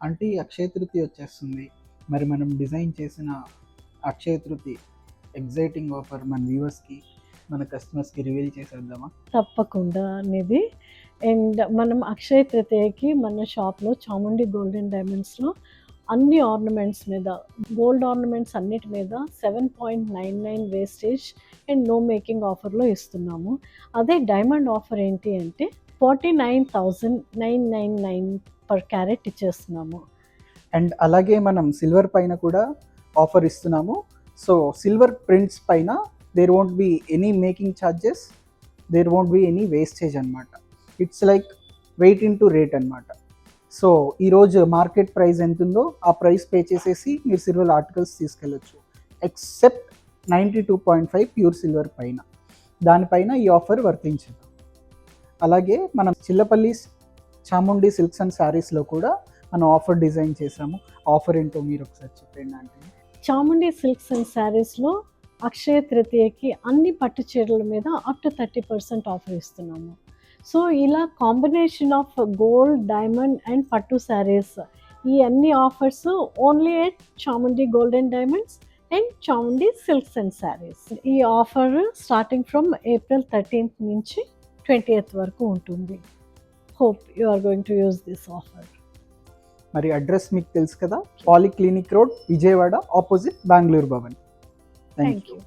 అంటే ఈ అక్షయ తృతీయ వచ్చేస్తుంది. మరి మనం డిజైన్ చేసిన అక్షయ తృతీయ ఎగ్జైటింగ్ ఆఫర్ మన వ్యూవర్స్‌కి, మన కస్టమర్స్‌కి రివీల్ చేసేద్దామా? తప్పకుండా అనేది. అండ్ మనం అక్షయ తృతీయకి మన షాప్‌లో చాముండి గోల్డ్ అండ్ డైమండ్స్‌లో అన్ని ఆర్నమెంట్స్ మీద, గోల్డ్ ఆర్నమెంట్స్ అన్నిటి మీద 7.99 వేస్టేజ్ అండ్ నో మేకింగ్ ఆఫర్‌లో ఇస్తున్నాము. అదే డైమండ్ ఆఫర్ ఏంటి అంటే 49,999 పర్ క్యారెట్ ఇచ్చేస్తున్నాము. అండ్ అలాగే మనం సిల్వర్ పైన కూడా ఆఫర్ ఇస్తున్నాము. సో సిల్వర్ ప్రింట్స్ పైన there won't be any making charges, there won't be any wastage అనమాట. It's like weight into rate అనమాట. సో ఈరోజు మార్కెట్ ప్రైస్ ఎంత ఉందో ఆ ప్రైస్ పే చేసేసి మీరు సిల్వర్ ఆర్టికల్స్ తీసుకెళ్ళొచ్చు, ఎక్సెప్ట్ 92.5 ప్యూర్ సిల్వర్ పైన. దానిపైన ఈ ఆఫర్ వర్తించదు. అలాగే మనం చిల్లపల్లి చాముండి సిల్క్స్ అండ్ శారీస్లో కూడా మనం ఆఫర్ డిజైన్ చేసాము. ఆఫర్ ఏంటో మీరు ఒకసారి చెప్పండి అంటే. చాముండి సిల్క్స్ అండ్ శారీస్లో అక్షయ తృతీయకి అన్ని పట్టు చీరల మీద అప్ టు 30% ఆఫర్ ఇస్తున్నాము. సో ఇలా combination of gold, diamond and పట్టు శారీస్, ఈ అన్ని offers only at Chamundi gold and diamonds and Chamundi silks and saris. ఈ offer starting from April 13th నుంచి 20th వరకు ఉంటుంది. Hope you are going to use this offer. మరి అడ్రస్ మీకు తెలుసు కదా, polyclinic road, Vijayawada, opposite Bengaluru Bhavan. Thank thank you. You.